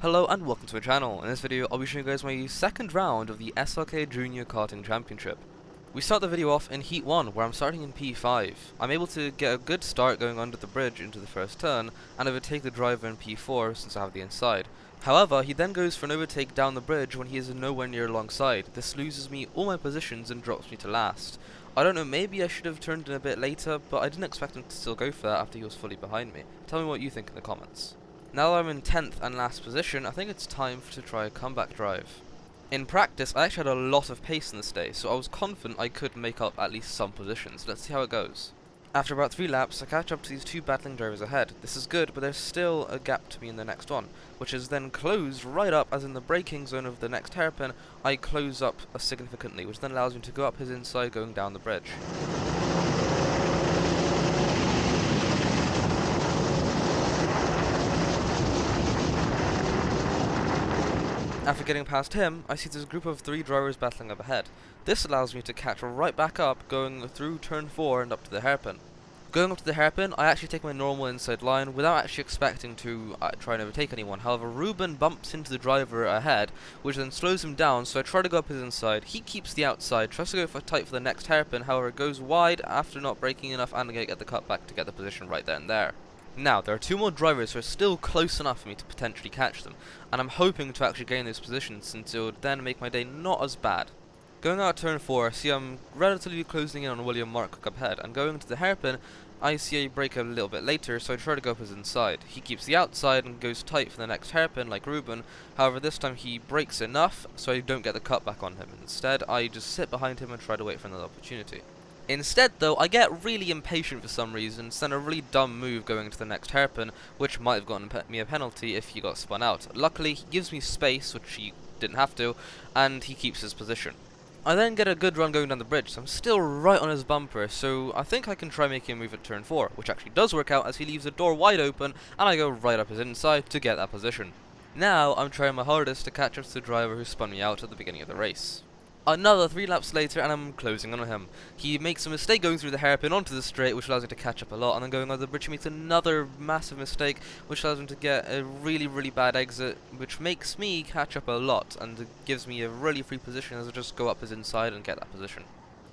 Hello and welcome to my channel. In this video I'll be showing you guys my second round of the SRK Junior Karting Championship. We start the video off in Heat 1 where I'm starting in P5. I'm able to get a good start going under the bridge into the first turn and overtake the driver in P4 since I have the inside. However, he then goes for an overtake down the bridge when he is nowhere near alongside. This loses me all my positions and drops me to last. I don't know, maybe I should have turned in a bit later, but I didn't expect him to still go for that after he was fully behind me. Tell me what you think in the comments. Now that I'm in 10th and last position, I think it's time to try a comeback drive. In practice, I actually had a lot of pace in this day, so I was confident I could make up at least some positions. Let's see how it goes. After about 3 laps, I catch up to these 2 battling drivers ahead. This is good, but there's still a gap to me in the next one, which is then closed right up, as in the braking zone of the next hairpin, I close up significantly, which then allows me to go up his inside going down the bridge. After getting past him, I see this group of 3 drivers battling up ahead. This allows me to catch right back up, going through turn 4 and up to the hairpin. Going up to the hairpin, I actually take my normal inside line without actually expecting to try and overtake anyone. However, Ruben bumps into the driver ahead, which then slows him down, so I try to go up his inside. He keeps the outside, tries to go for tight for the next hairpin, however it goes wide after not braking enough and I get the cut back to get the position right there and there. Now, there are 2 more drivers who are still close enough for me to potentially catch them, and I'm hoping to actually gain those positions since it would then make my day not as bad. Going out turn 4, I see I'm relatively closing in on William Mark up ahead, and going to the hairpin, I see a break a little bit later, so I try to go up his inside. He keeps the outside and goes tight for the next hairpin like Ruben, however this time he brakes enough so I don't get the cut back on him. Instead, I just sit behind him and try to wait for another opportunity. Instead, though, I get really impatient for some reason, send a really dumb move going to the next hairpin, which might have gotten me a penalty if he got spun out. Luckily, he gives me space, which he didn't have to, and he keeps his position. I then get a good run going down the bridge, so I'm still right on his bumper, so I think I can try making a move at turn 4, which actually does work out as he leaves the door wide open, and I go right up his inside to get that position. Now, I'm trying my hardest to catch up to the driver who spun me out at the beginning of the race. Another 3 laps later and I'm closing on him. He makes a mistake going through the hairpin onto the straight, which allows me to catch up a lot, and then going over the bridge he makes another massive mistake, which allows him to get a really bad exit, which makes me catch up a lot, and gives me a really free position as I just go up his inside and get that position.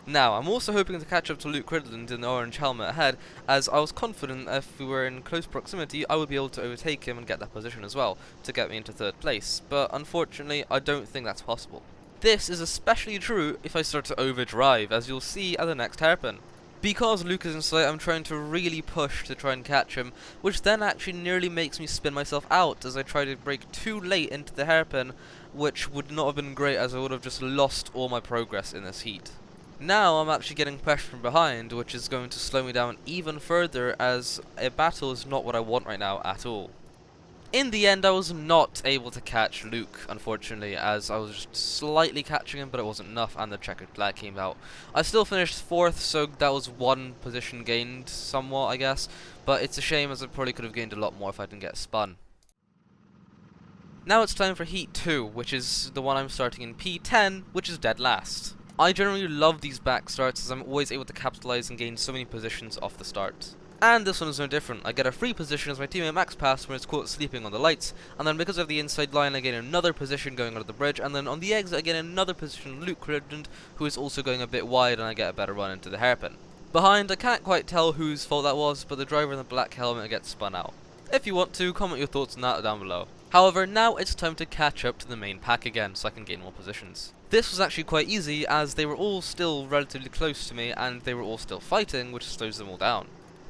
Now, I'm also hoping to catch up to Luke Cridland in the orange helmet ahead, as I was confident if we were in close proximity I would be able to overtake him and get that position as well, to get me into 3rd place, but unfortunately I don't think that's possible. This is especially true if I start to overdrive, as you'll see at the next hairpin. Because Luke is in sight, I'm trying to really push to try and catch him, which then actually nearly makes me spin myself out as I try to brake too late into the hairpin, which would not have been great as I would have just lost all my progress in this heat. Now I'm actually getting pressure from behind, which is going to slow me down even further, as a battle is not what I want right now at all. In the end, I was not able to catch Luke, unfortunately, as I was just slightly catching him, but it wasn't enough, and the checkered flag came out. I still finished 4th, so that was 1 position gained, somewhat, I guess, but it's a shame as I probably could have gained a lot more if I didn't get spun. Now it's time for Heat 2, which is the one I'm starting in P10, which is dead last. I generally love these back starts, as I'm always able to capitalize and gain so many positions off the start. And this one is no different. I get a free position as my teammate Max passed when it's caught sleeping on the lights, and then because of the inside line I gain another position going under the bridge, and then on the exit I get another position Luke Cridland, who is also going a bit wide, and I get a better run into the hairpin. Behind, I can't quite tell whose fault that was, but the driver in the black helmet gets spun out. If you want to, comment your thoughts on that down below. However, now it's time to catch up to the main pack again, so I can gain more positions. This was actually quite easy, as they were all still relatively close to me, and they were all still fighting, which slows them all down.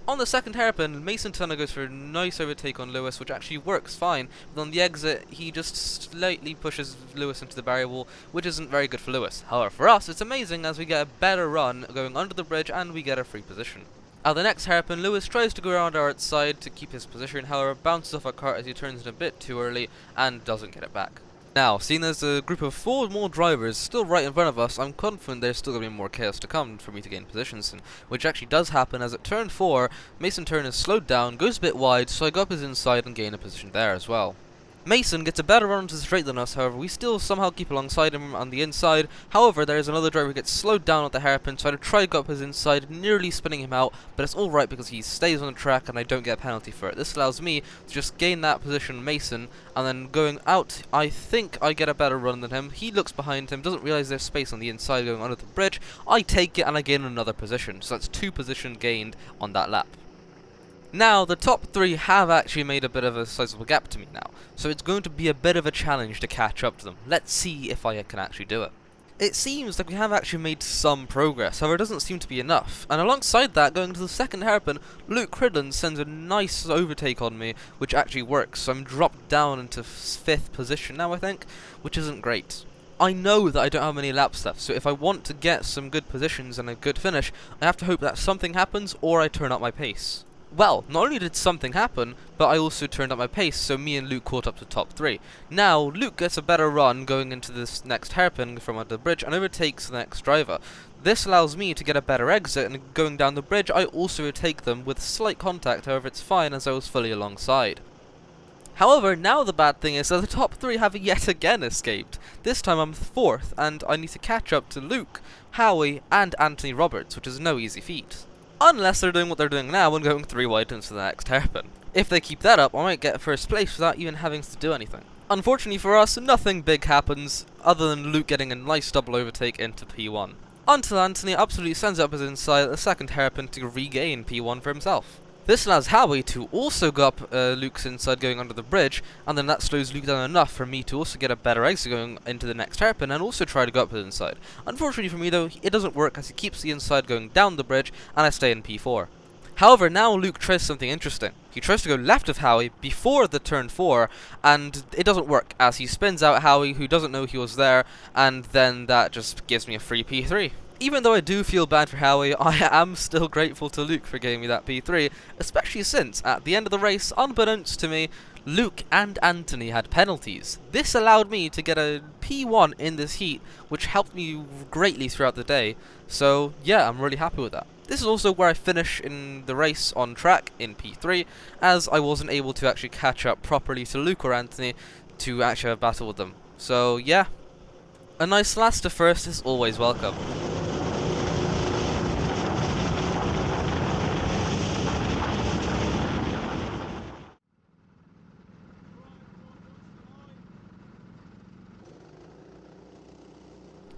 On the second hairpin, Mason Turner goes for a nice overtake on Lewis, which actually works fine, but on the exit, he just slightly pushes Lewis into the barrier wall, which isn't very good for Lewis. However, for us, it's amazing as we get a better run going under the bridge and we get a free position. At the next hairpin, Lewis tries to go around our outside to keep his position, however, bounces off our cart as he turns in a bit too early and doesn't get it back. Now, seeing there's a group of 4 more drivers still right in front of us, I'm confident there's still going to be more chaos to come for me to gain positions in, which actually does happen as at turn 4, Mason Turner is slowed down, goes a bit wide, so I go up his inside and gain a position there as well. Mason gets a better run onto the straight than us, however, we still somehow keep alongside him on the inside. However, there is another driver who gets slowed down at the hairpin, so I try to go up his inside, nearly spinning him out, but it's alright because he stays on the track and I don't get a penalty for it. This allows me to just gain that position, Mason, and then going out, I think I get a better run than him. He looks behind him, doesn't realise there's space on the inside going under the bridge. I take it and I gain another position, so that's 2 positions gained on that lap. Now, the top 3 have actually made a bit of a sizable gap to me now, so it's going to be a bit of a challenge to catch up to them. Let's see if I can actually do it. It seems like we have actually made some progress, however it doesn't seem to be enough, and alongside that, going to the second hairpin, Luke Cridland sends a nice overtake on me, which actually works, so I'm dropped down into 5th position now, I think, which isn't great. I know that I don't have many laps left, so if I want to get some good positions and a good finish, I have to hope that something happens or I turn up my pace. Well, not only did something happen, but I also turned up my pace, so me and Luke caught up to top 3. Now, Luke gets a better run going into this next hairpin from under the bridge and overtakes the next driver. This allows me to get a better exit, and going down the bridge, I also overtake them with slight contact, however it's fine as I was fully alongside. However, now the bad thing is that the top 3 have yet again escaped. This time I'm 4th, and I need to catch up to Luke, Howie, and Anthony Roberts, which is no easy feat. Unless they're doing what they're doing now and going 3 wide into the next hairpin. If they keep that up, I might get first place without even having to do anything. Unfortunately for us, nothing big happens, other than Luke getting a nice double overtake into P1. Until Anthony absolutely sends up his inside at the second hairpin to regain P1 for himself. This allows Howie to also go up Luke's inside going under the bridge, and then that slows Luke down enough for me to also get a better exit going into the next hairpin and also try to go up his inside. Unfortunately for me though, it doesn't work as he keeps the inside going down the bridge and I stay in P4. However, now Luke tries something interesting. He tries to go left of Howie before the turn 4, and it doesn't work as he spins out Howie, who doesn't know he was there, and then that just gives me a free P3. Even though I do feel bad for Howie, I am still grateful to Luke for giving me that P3, especially since, at the end of the race, unbeknownst to me, Luke and Anthony had penalties. This allowed me to get a P1 in this heat, which helped me greatly throughout the day, so yeah, I'm really happy with that. This is also where I finish in the race on track in P3, as I wasn't able to actually catch up properly to Luke or Anthony to actually have a battle with them. So yeah, a nice last to first is always welcome.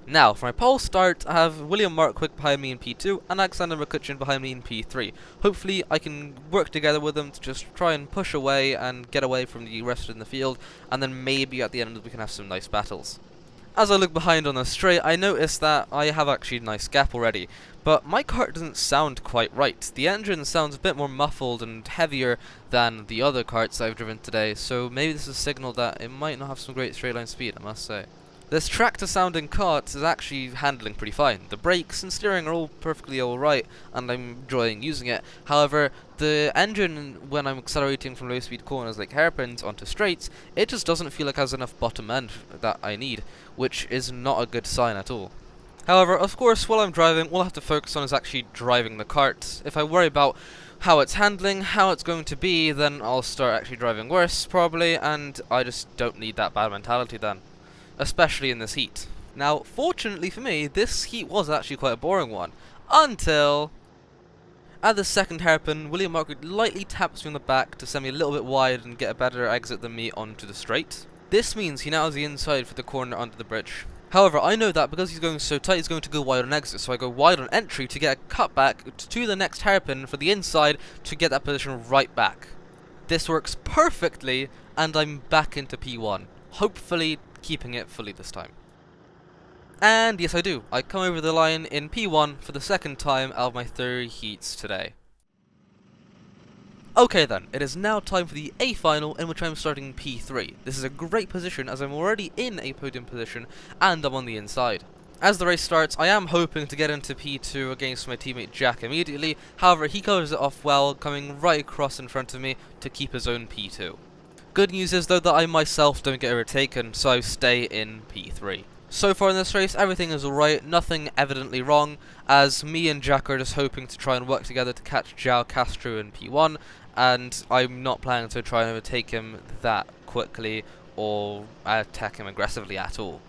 Now, for my pole start, I have William Markwick behind me in P2 and Alexander McCutcheon behind me in P3. Hopefully, I can work together with them to just try and push away and get away from the rest in the field, and then maybe at the end we can have some nice battles. As I look behind on the straight, I notice that I have actually a nice gap already, but my kart doesn't sound quite right. The engine sounds a bit more muffled and heavier than the other karts I've driven today, so maybe this is a signal that it might not have some great straight line speed, I must say. This tractor sounding kart is actually handling pretty fine. The brakes and steering are all perfectly alright, and I'm enjoying using it. However, the engine, when I'm accelerating from low speed corners like hairpins onto straights, it just doesn't feel like it has enough bottom end that I need, which is not a good sign at all. However, of course, while I'm driving, all I have to focus on is actually driving the kart. If I worry about how it's handling, how it's going to be, then I'll start actually driving worse, probably, and I just don't need that bad mentality then. Especially in this heat. Now, fortunately for me, this heat was actually quite a boring one. Until at the second hairpin, William Markwood lightly taps me on the back to send me a little bit wide and get a better exit than me onto the straight. This means he now has the inside for the corner under the bridge. However, I know that because he's going so tight, he's going to go wide on exit, so I go wide on entry to get a cutback to the next hairpin for the inside to get that position right back. This works perfectly, and I'm back into P1. Hopefully keeping it fully this time. And yes, I do. I come over the line in P1 for the second time out of my 3 heats today. Okay then, it is now time for the A final, in which I'm starting P3. This is a great position as I'm already in a podium position and I'm on the inside. As the race starts, I am hoping to get into P2 against my teammate Jack immediately. However, he covers it off well, coming right across in front of me to keep his own P2. Good news is though that I myself don't get overtaken, so I stay in P3. So far in this race, everything is alright, nothing evidently wrong, as me and Jack are just hoping to try and work together to catch João Castro in P1, and I'm not planning to try and overtake him that quickly or attack him aggressively at all.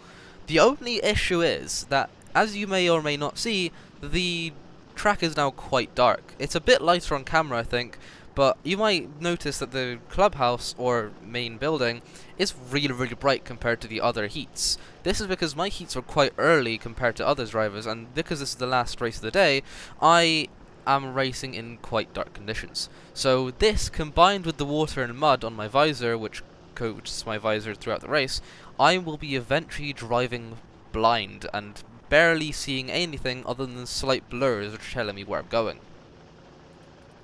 The only issue is that, as you may or may not see, the track is now quite dark. It's a bit lighter on camera, I think, but you might notice that the clubhouse, or main building, is really bright compared to the other heats. This is because my heats are quite early compared to other drivers, and because this is the last race of the day, I am racing in quite dark conditions. So this, combined with the water and mud on my visor, which coats my visor throughout the race, I will be eventually driving blind and barely seeing anything other than slight blurs which are telling me where I'm going.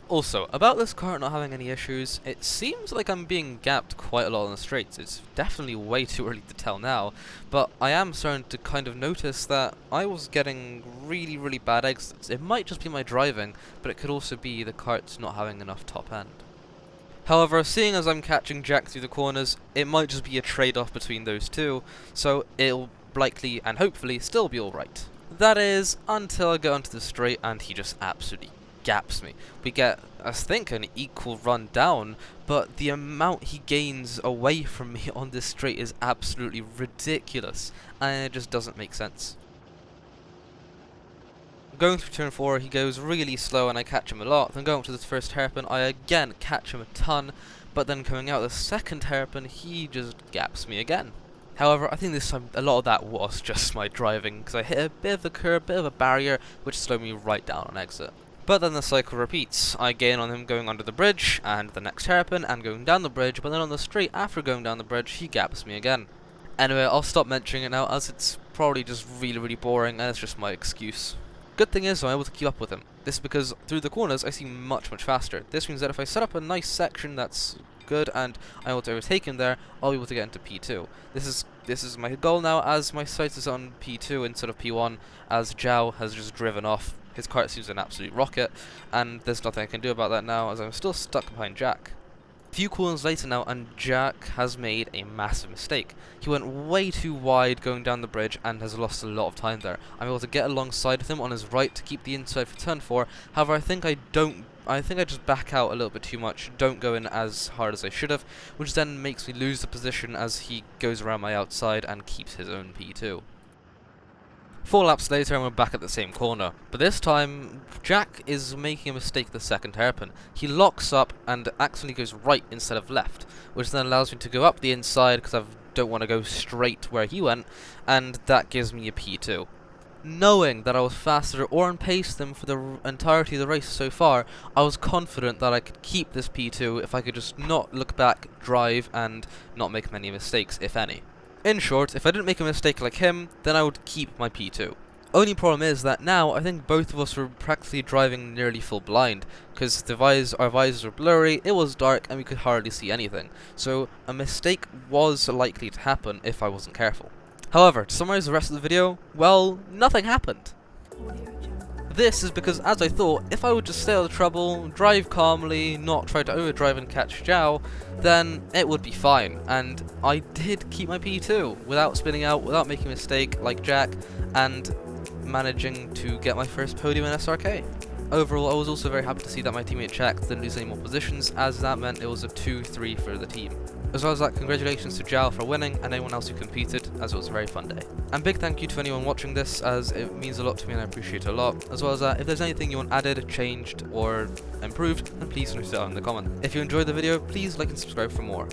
Also, about this car not having any issues, it seems like I'm being gapped quite a lot on the straights. It's definitely way too early to tell now, but I am starting to kind of notice that I was getting really bad exits. It might just be my driving, but it could also be the kart's not having enough top end. However, seeing as I'm catching Jack through the corners, it might just be a trade-off between those two, so it'll likely and hopefully still be alright. That is, until I get onto the straight and he just absolutely gaps me. We get, I think, an equal run down, but the amount he gains away from me on this straight is absolutely ridiculous, and it just doesn't make sense. Going through turn 4, he goes really slow and I catch him a lot. Then going up to the first hairpin, I again catch him a ton, but then coming out the second hairpin, he just gaps me again. However, I think this time a lot of that was just my driving, because I hit a bit of a curb, bit of a barrier, which slowed me right down on exit. But then the cycle repeats. I gain on him going under the bridge, and the next hairpin, and going down the bridge, but then on the straight after going down the bridge, he gaps me again. Anyway, I'll stop mentioning it now, as it's probably just really boring, and it's just my excuse. Good thing is I'm able to keep up with him. This is because through the corners I seem much faster. This means that if I set up a nice section that's good and I'm able to overtake him there, I'll be able to get into P2. This is my goal now, as my sight is on P2 instead of P1, as Zhao has just driven off. His kart seems an absolute rocket, and there's nothing I can do about that now, as I'm still stuck behind Jack. A few corners later now, and Jack has made a massive mistake. He went way too wide going down the bridge and has lost a lot of time there. I'm able to get alongside with him on his right to keep the inside for turn 4. However, I think I just back out a little bit too much, don't go in as hard as I should have, which then makes me lose the position as he goes around my outside and keeps his own P2. 4 laps later and we're back at the same corner, but this time Jack is making a mistake the second hairpin. He locks up and accidentally goes right instead of left, which then allows me to go up the inside because I don't want to go straight where he went, and that gives me a P2. Knowing that I was faster or on pace than for the entirety of the race so far, I was confident that I could keep this P2 if I could just not look back, drive, and not make many mistakes, if any. In short, if I didn't make a mistake like him, then I would keep my P2. Only problem is that now I think both of us were practically driving nearly full blind, because our visors were blurry, it was dark, and we could hardly see anything. So a mistake was likely to happen if I wasn't careful. However, to summarize the rest of the video, well, nothing happened. This is because, as I thought, if I would just stay out of trouble, drive calmly, not try to overdrive and catch Zhao, then it would be fine. And I did keep my P2 without spinning out, without making a mistake like Jack, and managing to get my first podium in SRK. Overall, I was also very happy to see that my teammate Jack didn't lose any more positions, as that meant it was a 2-3 for the team. As well as that, congratulations to Zhao for winning, and anyone else who competed, as it was a very fun day. And big thank you to anyone watching this, as it means a lot to me and I appreciate it a lot. As well as that, if there's anything you want added, changed, or improved, then please note it down in the comment. If you enjoyed the video, please like and subscribe for more.